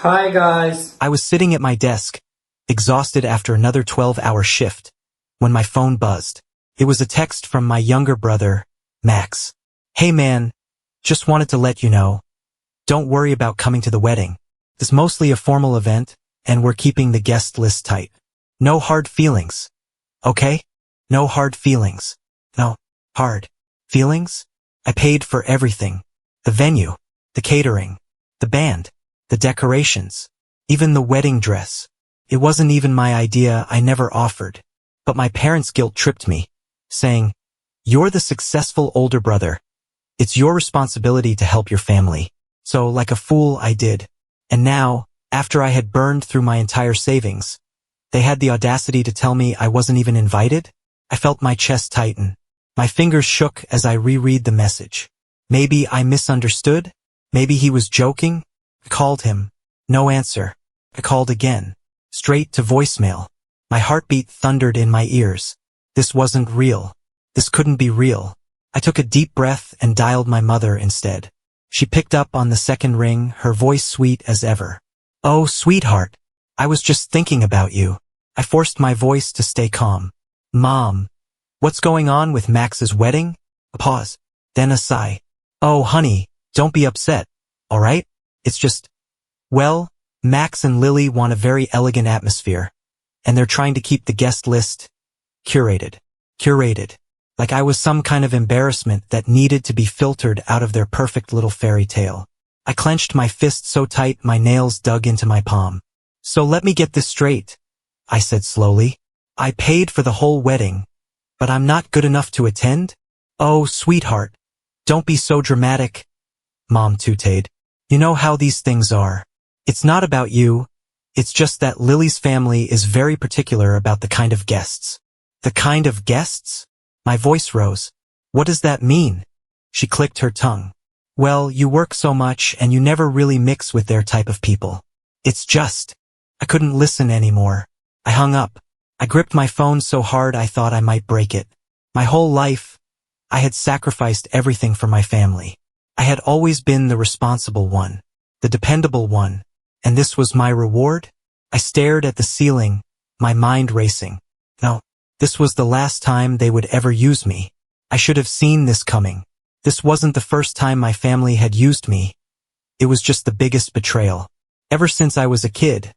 Hi guys. I was sitting at my desk, exhausted after another 12-hour shift, when my phone buzzed. It was a text from my younger brother, Max. Hey man, just wanted to let you know. Don't worry about coming to the wedding. It's mostly a formal event, and we're keeping the guest list tight. No hard feelings. Okay? No hard feelings. No. Hard. Feelings? I paid for everything. The venue. The catering. The band. The decorations. Even the wedding dress. It wasn't even my idea, I never offered. But my parents' guilt tripped me, saying, "You're the successful older brother. It's your responsibility to help your family." So, like a fool, I did. And now, after I had burned through my entire savings, they had the audacity to tell me I wasn't even invited? I felt my chest tighten. My fingers shook as I reread the message. Maybe I misunderstood? Maybe he was joking? I called him. No answer. I called again. Straight to voicemail. My heartbeat thundered in my ears. This wasn't real. This couldn't be real. I took a deep breath and dialed my mother instead. She picked up on the second ring, her voice sweet as ever. "Oh, sweetheart. I was just thinking about you." I forced my voice to stay calm. "Mom, what's going on with Max's wedding?" A pause. Then a sigh. "Oh, honey, don't be upset. All right? It's just, well, Max and Lily want a very elegant atmosphere, and they're trying to keep the guest list curated. Curated. Like I was some kind of embarrassment that needed to be filtered out of their perfect little fairy tale." I clenched my fist so tight my nails dug into my palm. "So let me get this straight," I said slowly. "I paid for the whole wedding, but I'm not good enough to attend?" "Oh, sweetheart, don't be so dramatic," Mom tutored. "You know how these things are. It's not about you. It's just that Lily's family is very particular about the kind of guests." "The kind of guests?" My voice rose. "What does that mean?" She clicked her tongue. "Well, you work so much and you never really mix with their type of people. It's just..." I couldn't listen anymore. I hung up. I gripped my phone so hard I thought I might break it. My whole life, I had sacrificed everything for my family. I had always been the responsible one, the dependable one, and this was my reward? I stared at the ceiling, my mind racing. No, this was the last time they would ever use me. I should have seen this coming. This wasn't the first time my family had used me. It was just the biggest betrayal. Ever since I was a kid,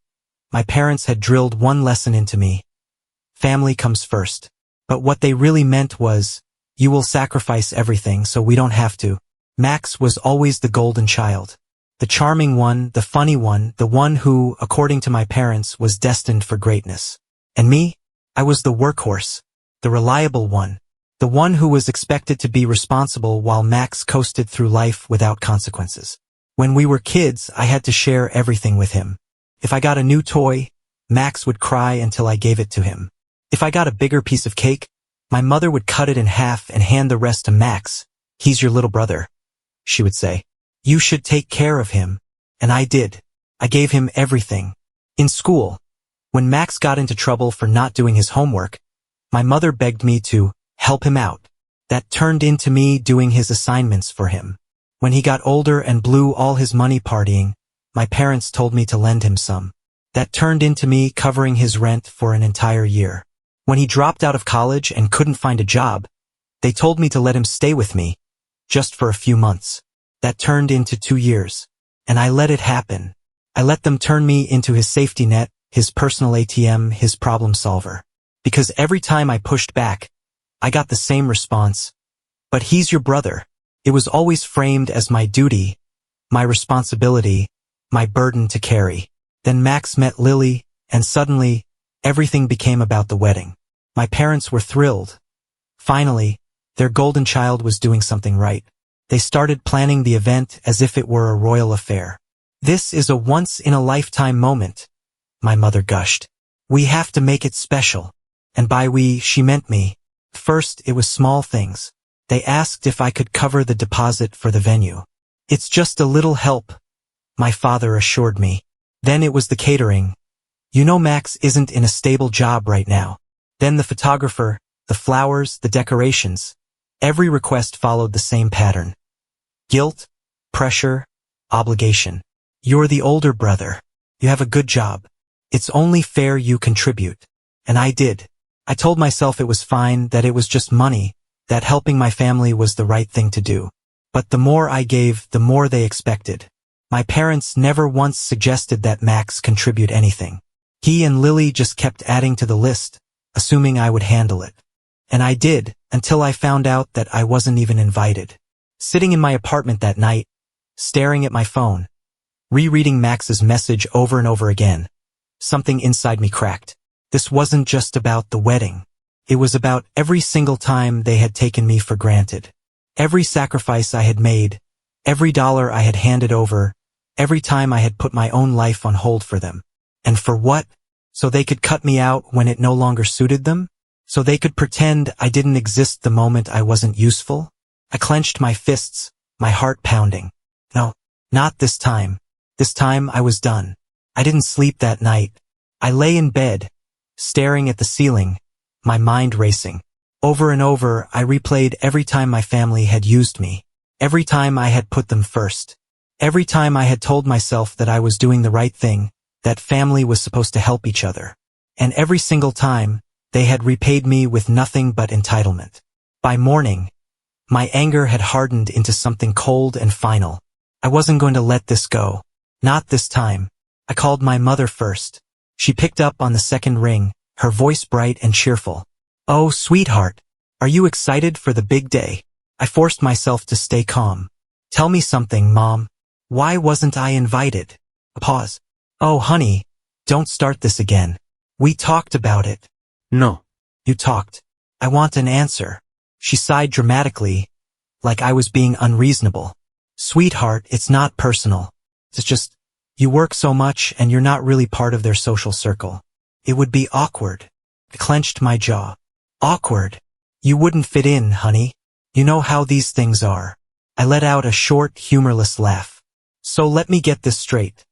my parents had drilled one lesson into me. Family comes first. But what they really meant was, you will sacrifice everything so we don't have to. Max was always the golden child. The charming one, the funny one, the one who, according to my parents, was destined for greatness. And me? I was the workhorse, the reliable one, the one who was expected to be responsible while Max coasted through life without consequences. When we were kids, I had to share everything with him. If I got a new toy, Max would cry until I gave it to him. If I got a bigger piece of cake, my mother would cut it in half and hand the rest to Max. "He's your little brother," she would say. "You should take care of him." And I did. I gave him everything. In school, when Max got into trouble for not doing his homework, my mother begged me to help him out. That turned into me doing his assignments for him. When he got older and blew all his money partying, my parents told me to lend him some. That turned into me covering his rent for an entire year. When he dropped out of college and couldn't find a job, they told me to let him stay with me, just for a few months. That turned into 2 years. And I let it happen. I let them turn me into his safety net, his personal ATM, his problem solver. Because every time I pushed back, I got the same response. "But he's your brother." It was always framed as my duty, my responsibility, my burden to carry. Then Max met Lily, and suddenly, everything became about the wedding. My parents were thrilled. Finally, their golden child was doing something right. They started planning the event as if it were a royal affair. "This is a once-in-a-lifetime moment," my mother gushed. "We have to make it special." And by we, she meant me. First, it was small things. They asked if I could cover the deposit for the venue. "It's just a little help," my father assured me. Then it was the catering. "You know Max isn't in a stable job right now." Then the photographer, the flowers, the decorations. Every request followed the same pattern. Guilt, pressure, obligation. "You're the older brother. You have a good job. It's only fair you contribute. And I did. I told myself it was fine, that it was just money, that helping my family was the right thing to do. But the more I gave, the more they expected. My parents never once suggested that Max contribute anything. He and Lily just kept adding to the list, assuming I would handle it. And I did, until I found out that I wasn't even invited. Sitting in my apartment that night, staring at my phone, rereading Max's message over and over again, something inside me cracked. This wasn't just about the wedding. It was about every single time they had taken me for granted. Every sacrifice I had made, every dollar I had handed over, every time I had put my own life on hold for them. And for what? So they could cut me out when it no longer suited them? So they could pretend I didn't exist the moment I wasn't useful? I clenched my fists, my heart pounding. No, not this time. This time I was done. I didn't sleep that night. I lay in bed, staring at the ceiling, my mind racing. Over and over, I replayed every time my family had used me. Every time I had put them first. Every time I had told myself that I was doing the right thing, that family was supposed to help each other. And every single time, they had repaid me with nothing but entitlement. By morning, my anger had hardened into something cold and final. I wasn't going to let this go. Not this time. I called my mother first. She picked up on the second ring, her voice bright and cheerful. "Oh, sweetheart, are you excited for the big day?" I forced myself to stay calm. "Tell me something, Mom. Why wasn't I invited?" A pause. "Oh, honey, don't start this again. We talked about it." No. "You talked. I want an answer." She sighed dramatically, like I was being unreasonable. "Sweetheart, it's not personal. It's just, you work so much and you're not really part of their social circle. It would be awkward." I clenched my jaw. "Awkward? You wouldn't fit in, honey. You know how these things are." I let out a short, humorless laugh. "So let me get this straight.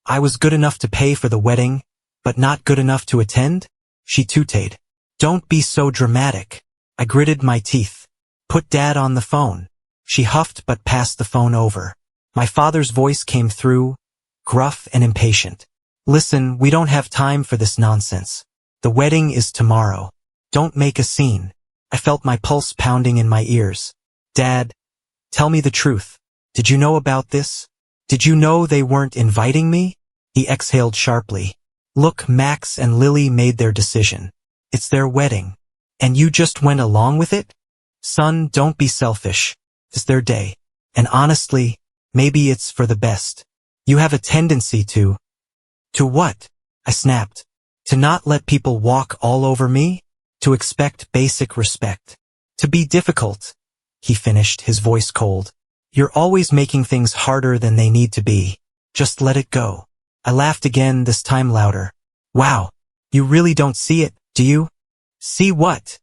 I was good enough to pay for the wedding, but not good enough to attend?" She tooted. "Don't be so dramatic." I gritted my teeth. "Put Dad on the phone." She huffed but passed the phone over. My father's voice came through, gruff and impatient. "Listen, we don't have time for this nonsense. The wedding is tomorrow. Don't make a scene." I felt my pulse pounding in my ears. "Dad, tell me the truth. Did you know about this? Did you know they weren't inviting me?" He exhaled sharply. "Look, Max and Lily made their decision. It's their wedding. And you just went along with it? Son, don't be selfish. It's their day. And honestly, maybe it's for the best. You have a tendency to..." "To what?" I snapped. "To not let people walk all over me? To expect basic respect. To be difficult," he finished, his voice cold. "You're always making things harder than they need to be. Just let it go." I laughed again, this time louder. "Wow, you really don't see it, do you?" "See what?"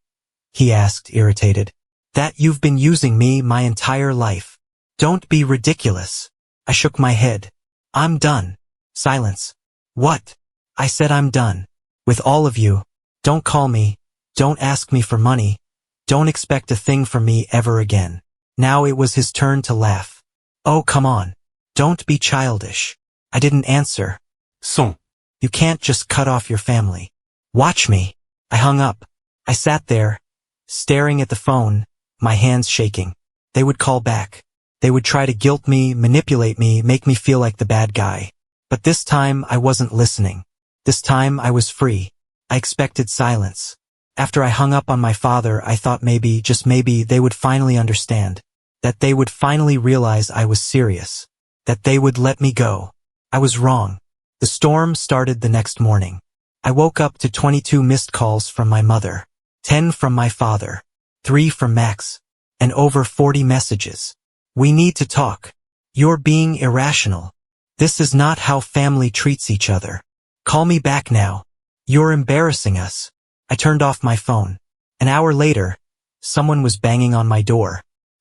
he asked, irritated. "That you've been using me my entire life. Don't be ridiculous." I shook my head. "I'm done." Silence. "What?" I said, "I'm done. With all of you. Don't call me. Don't ask me for money. Don't expect a thing from me ever again." Now it was his turn to laugh. "Oh, come on. Don't be childish." I didn't answer. Son. "You can't just cut off your family. Watch me." I hung up. I sat there, staring at the phone, my hands shaking. They would call back. They would try to guilt me, manipulate me, make me feel like the bad guy. But this time I wasn't listening. This time I was free. I expected silence. After I hung up on my father, I thought maybe, just maybe, they would finally understand. That they would finally realize I was serious. That they would let me go. I was wrong. The storm started the next morning. I woke up to 22 missed calls from my mother, 10 from my father, 3 from Max, and over 40 messages. "We need to talk. You're being irrational. This is not how family treats each other. Call me back now. You're embarrassing us." I turned off my phone. An hour later, someone was banging on my door.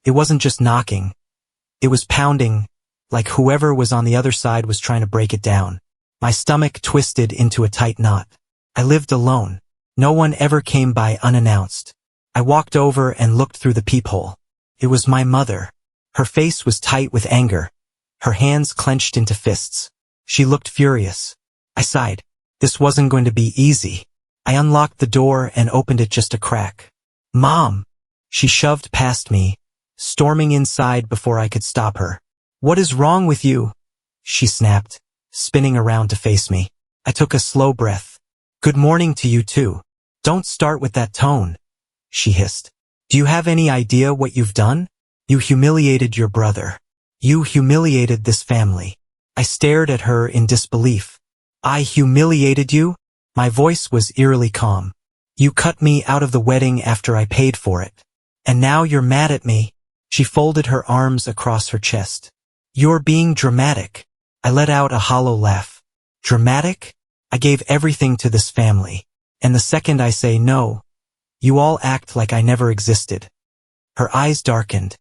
It wasn't just knocking. It was pounding, like whoever was on the other side was trying to break it down. My stomach twisted into a tight knot. I lived alone. No one ever came by unannounced. I walked over and looked through the peephole. It was my mother. Her face was tight with anger. Her hands clenched into fists. She looked furious. I sighed. This wasn't going to be easy. I unlocked the door and opened it just a crack. Mom! She shoved past me, storming inside before I could stop her. What is wrong with you? She snapped, spinning around to face me. I took a slow breath. Good morning to you too. Don't start with that tone, she hissed. Do you have any idea what you've done? You humiliated your brother. You humiliated this family. I stared at her in disbelief. I humiliated you? My voice was eerily calm. You cut me out of the wedding after I paid for it. And now you're mad at me. She folded her arms across her chest. You're being dramatic. I let out a hollow laugh. Dramatic? I gave everything to this family. And the second I say no, you all act like I never existed. Her eyes darkened.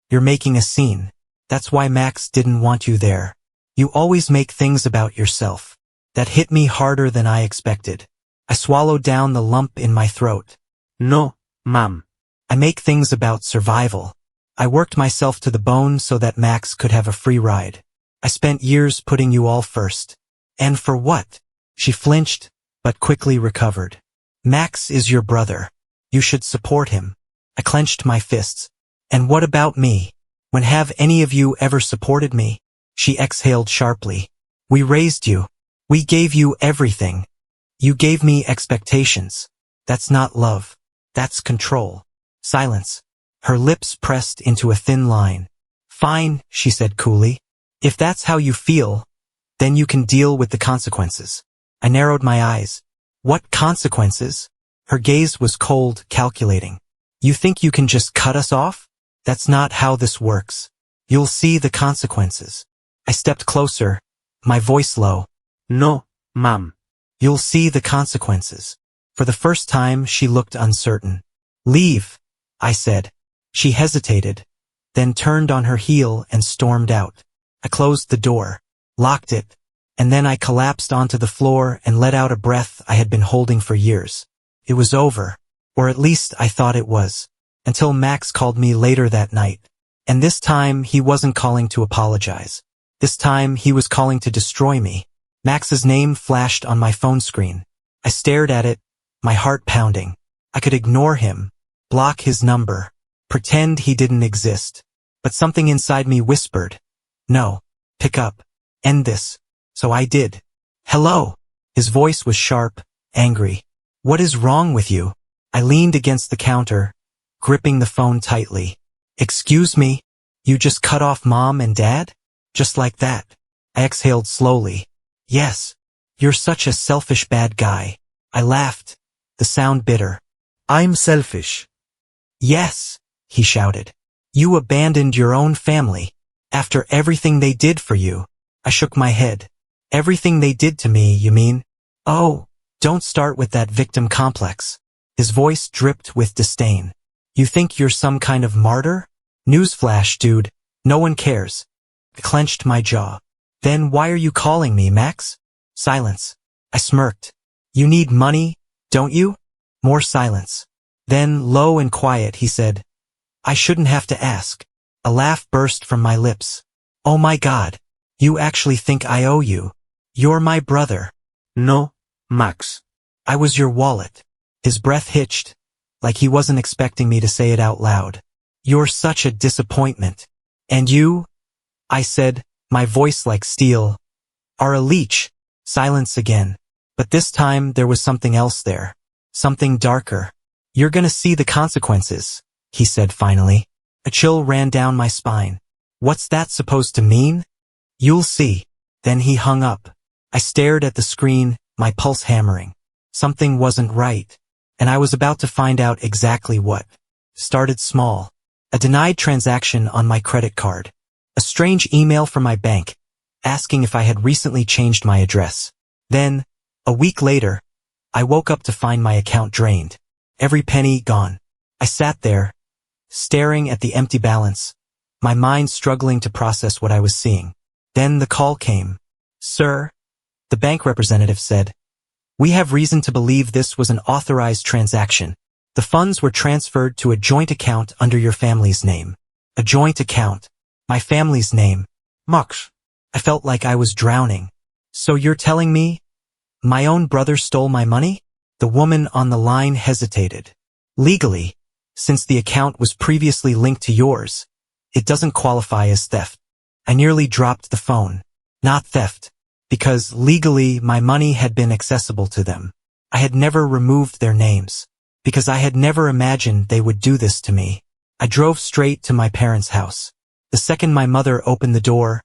You're making a scene. That's why Max didn't want you there. You always make things about yourself. That hit me harder than I expected. I swallowed down the lump in my throat. No, Mom. I make things about survival. I worked myself to the bone so that Max could have a free ride. I spent years putting you all first. And for what? She flinched, but quickly recovered. Max is your brother. You should support him. I clenched my fists. And what about me? When have any of you ever supported me? She exhaled sharply. We raised you. We gave you everything. You gave me expectations. That's not love. That's control. Silence. Her lips pressed into a thin line. Fine, she said coolly. If that's how you feel, then you can deal with the consequences. I narrowed my eyes. What consequences? Her gaze was cold, calculating. You think you can just cut us off? That's not how this works. You'll see the consequences. I stepped closer, my voice low. No, Mom. You'll see the consequences. For the first time, she looked uncertain. Leave, I said. She hesitated, then turned on her heel and stormed out. I closed the door, locked it, and then I collapsed onto the floor and let out a breath I had been holding for years. It was over, or at least I thought it was, until Max called me later that night. And this time, he wasn't calling to apologize. This time, he was calling to destroy me. Max's name flashed on my phone screen. I stared at it, my heart pounding. I could ignore him, block his number, pretend he didn't exist. But something inside me whispered, no, pick up, end this. So I did. Hello. His voice was sharp, angry. What is wrong with you? I leaned against the counter, gripping the phone tightly. Excuse me? You just cut off Mom and Dad? Just like that. I exhaled slowly. Yes. You're such a selfish bad guy. I laughed, the sound bitter. I'm selfish. Yes, he shouted. You abandoned your own family. After everything they did for you. I shook my head. Everything they did to me, you mean? Oh, don't start with that victim complex. His voice dripped with disdain. You think you're some kind of martyr? Newsflash, dude. No one cares. I clenched my jaw. Then why are you calling me, Max? Silence. I smirked. You need money, don't you? More silence. Then, low and quiet, he said, I shouldn't have to ask. A laugh burst from my lips. Oh my God. You actually think I owe you? You're my brother. No, Max. I was your wallet. His breath hitched, like he wasn't expecting me to say it out loud. You're such a disappointment. And you? I said, my voice like steel. Are a leech. Silence again. But this time there was something else there. Something darker. You're gonna see the consequences, he said finally. A chill ran down my spine. What's that supposed to mean? You'll see. Then he hung up. I stared at the screen, my pulse hammering. Something wasn't right. And I was about to find out exactly what. Started small. A denied transaction on my credit card. A strange email from my bank, asking if I had recently changed my address. Then, a week later, I woke up to find my account drained. Every penny gone. I sat there, staring at the empty balance, my mind struggling to process what I was seeing. Then the call came. Sir, the bank representative said, we have reason to believe this was an authorized transaction. The funds were transferred to a joint account under your family's name. A joint account. My family's name. Max. I felt like I was drowning. So you're telling me My own brother stole my money? The woman on the line hesitated. Legally, since the account was previously linked to yours, it doesn't qualify as theft. I nearly dropped the phone. Not theft, because legally my money had been accessible to them. I had never removed their names, because I had never imagined they would do this to me. I drove straight to my parents' house. The second my mother opened the door,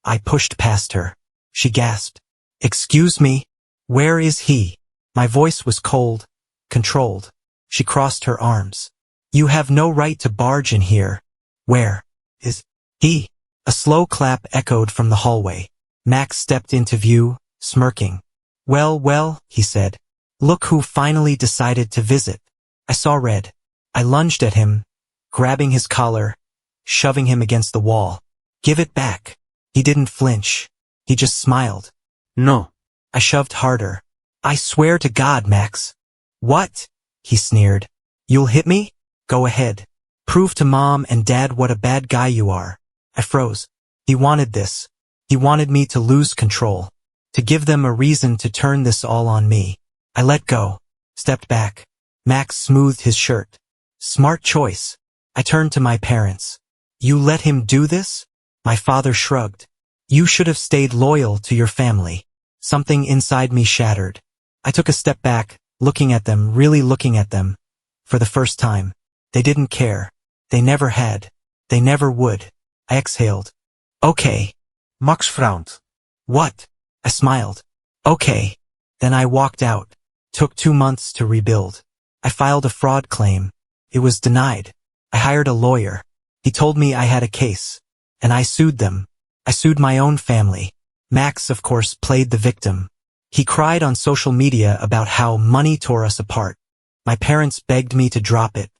I pushed past her. She gasped. "Excuse me, where is he?" My voice was cold, controlled. She crossed her arms. "You have no right to barge in here. Where is he?" A slow clap echoed from the hallway. Max stepped into view, smirking. Well, he said. "Look who finally decided to visit." I saw red. I lunged at him, grabbing his collar, shoving him against the wall. "Give it back." He didn't flinch. He just smiled. No. I shoved harder. "I swear to God, Max." "What?" he sneered. "You'll hit me? Go ahead. Prove to Mom and Dad what a bad guy you are." I froze. He wanted this. He wanted me to lose control, to give them a reason to turn this all on me. I let go, stepped back. Max smoothed his shirt. "Smart choice." I turned to my parents. "You let him do this?" My father shrugged. "You should have stayed loyal to your family." Something inside me shattered. I took a step back, looking at them, really looking at them. For the first time. They didn't care. They never had. They never would. I exhaled. "Okay." Max frowned. "What?" I smiled. "Okay." Then I walked out. Took 2 months to rebuild. I filed a fraud claim. It was denied. I hired a lawyer. He told me I had a case. And I sued them. I sued my own family. Max, of course, played the victim. He cried on social media about how money tore us apart. My parents begged me to drop it.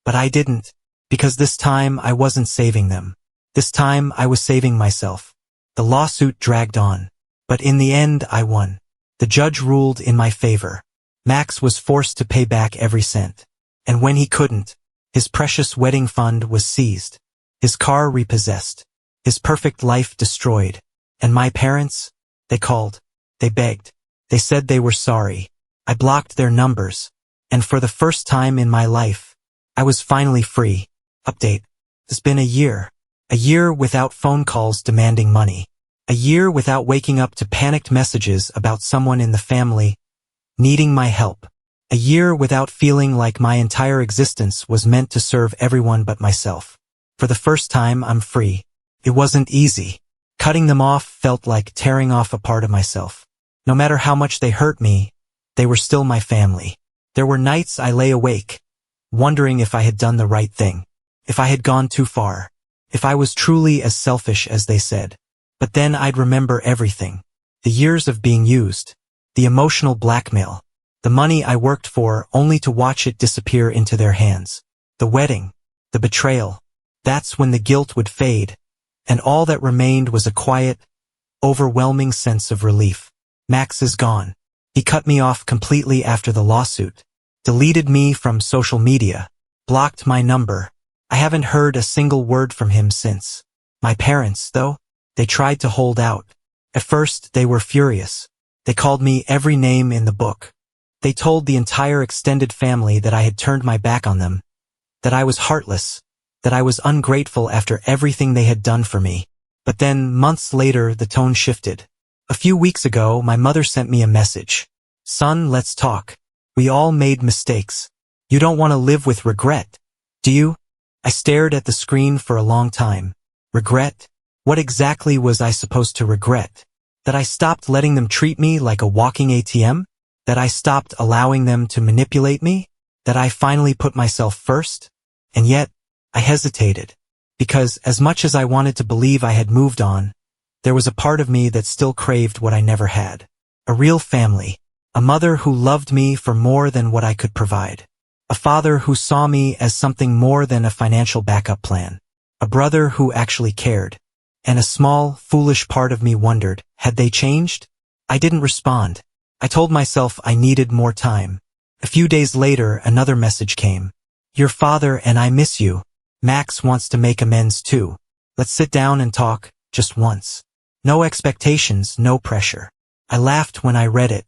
But I didn't, because this time I wasn't saving them. This time I was saving myself. The lawsuit dragged on. But in the end I won. The judge ruled in my favor. Max was forced to pay back every cent. And when he couldn't, his precious wedding fund was seized. His car repossessed. His perfect life destroyed. And my parents? They called. They begged. They said they were sorry. I blocked their numbers. And for the first time in my life, I was finally free. Update. It's been a year. A year without phone calls demanding money. A year without waking up to panicked messages about someone in the family needing my help. A year without feeling like my entire existence was meant to serve everyone but myself. For the first time, I'm free. It wasn't easy. Cutting them off felt like tearing off a part of myself. No matter how much they hurt me, they were still my family. There were nights I lay awake, wondering if I had done the right thing, if I had gone too far, if I was truly as selfish as they said. But then I'd remember everything. The years of being used, the emotional blackmail, the money I worked for only to watch it disappear into their hands, the wedding, the betrayal. That's when the guilt would fade, and all that remained was a quiet, overwhelming sense of relief. Max is gone. He cut me off completely after the lawsuit, deleted me from social media, blocked my number. I haven't heard a single word from him since. My parents, though, they tried to hold out. At first, they were furious. They called me every name in the book. They told the entire extended family that I had turned my back on them, that I was heartless, that I was ungrateful after everything they had done for me. But then, months later, the tone shifted. A few weeks ago, my mother sent me a message. "Son, let's talk. We all made mistakes. You don't want to live with regret, do you?" I stared at the screen for a long time. Regret? What exactly was I supposed to regret? That I stopped letting them treat me like a walking ATM? That I stopped allowing them to manipulate me? That I finally put myself first? And yet, I hesitated. Because as much as I wanted to believe I had moved on, there was a part of me that still craved what I never had. A real family. A mother who loved me for more than what I could provide. A father who saw me as something more than a financial backup plan. A brother who actually cared. And a small, foolish part of me wondered, had they changed? I didn't respond. I told myself I needed more time. A few days later, another message came. "Your father and I miss you. Max wants to make amends too. Let's sit down and talk, just once." No expectations, no pressure. I laughed when I read it.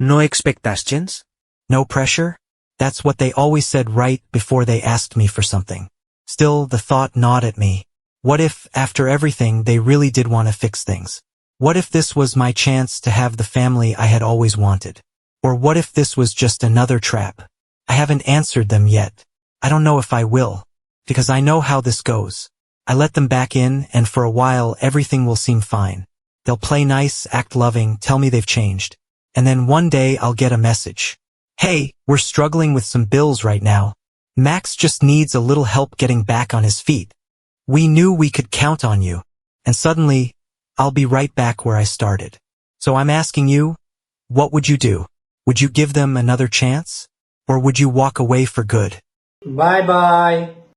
No expectations? No pressure? That's what they always said right before they asked me for something. Still, the thought gnawed at me. What if, after everything, they really did want to fix things? What if this was my chance to have the family I had always wanted? Or what if this was just another trap? I haven't answered them yet. I don't know if I will, because I know how this goes. I let them back in, and for a while everything will seem fine. They'll play nice, act loving, tell me they've changed. And then one day I'll get a message. Hey, we're struggling with some bills right now. Max just needs a little help getting back on his feet. We knew we could count on you. And suddenly, I'll be right back where I started. So I'm asking you, what would you do? Would you give them another chance? Or would you walk away for good? Bye bye.